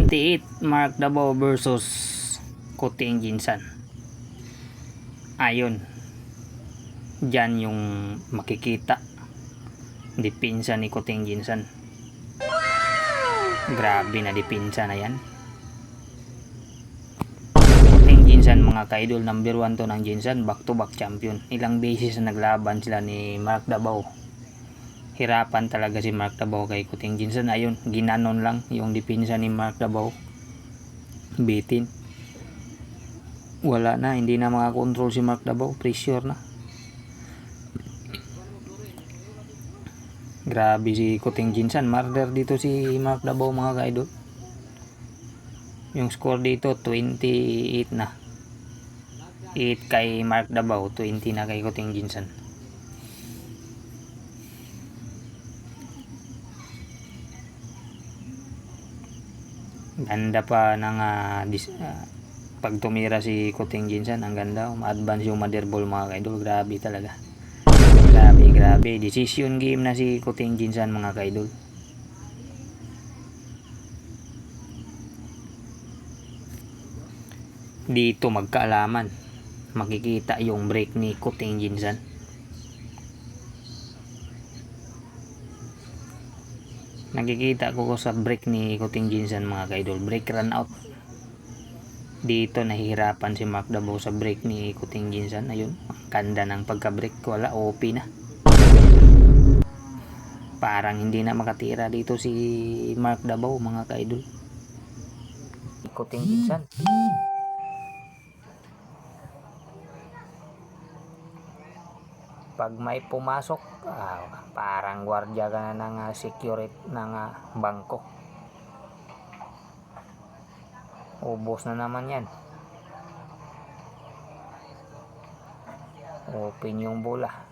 28 Mark Davao versus Kuting Ginsan. Ayun, dyan yung makikita dipinsa ni Kuting Ginsan. Grabe na dipinsa na yan. Kuting Ginsan mga kaidol, number 1 to ng Ginsan, back to back champion. Ilang beses na naglaban sila ni Mark Davao. Hirapan talaga si Mark Davao kay Kuting Ginsan. Ayun, ginanon lang yung dipinsa ni Mark Davao. Bitin. Wala na, hindi na makakontrol si Mark Davao. Pressure na. Grabe si Kuting Ginsan. Murder dito si Mark Davao mga kaidol. Yung score dito 28 na. 8 kay Mark Davao, 20 na kay Kuting Ginsan. Ganda pa ng pag tumira si Kuting Ginsan, ang ganda. Ma-advance yung mother ball mga kaidol. Grabe talaga. Grabe. Decision game na si Kuting Ginsan mga kaidol. Dito magkaalaman. Makikita yung break ni Kuting Ginsan. Nakikita ko sa break ni Kuting Ginsan mga kaidol. Break run out. Dito nahihirapan si Mark Davao sa break ni Kuting Ginsan. Ayun, ang ganda ng pagka-break. Wala, OP na. Parang hindi na makatira dito si Mark Davao mga kaidol. Kuting Ginsan. Pag may pumasok, parang gwardiya ka na ng security ng bangko. Ubos na naman yan. Open yung bola.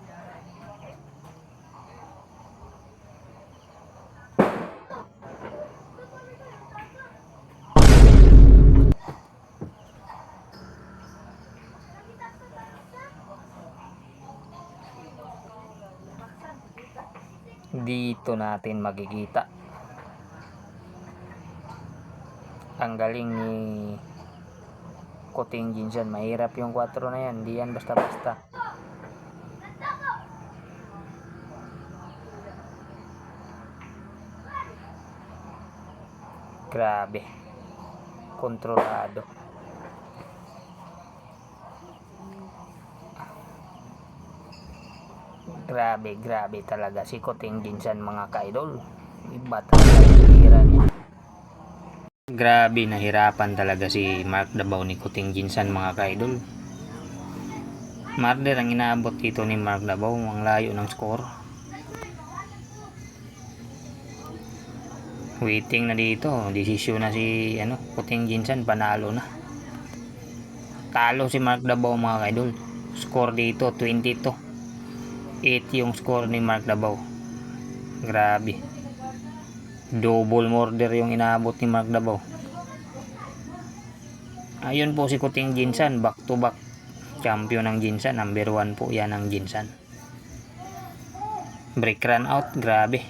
Dito natin makikita ang galing ni Kuting Ginsan. Mahirap yung 4 na yan, hindi yan basta-basta. Grabe, kontrolado. Grabe talaga si Kuting Ginsan mga kaidol. Iba talaga yung tira niya. Grabe, nahirapan talaga si Mark Davao ni Kuting Ginsan mga kaidol. Murder ang inaabot dito ni Mark Davao. Ang layo ng score. Waiting na dito. Desisyon na si Kuting Ginsan. Panalo na. Talo si Mark Davao mga kaidol. Score dito 22. 8 yung score ni Mark Davao. Grabe. Double murder yung inaabot ni Mark Davao. Ayun po si Kuting Ginsan, back to back champion ng Ginsan. Number 1 po yan ang Ginsan. Break run out, grabe.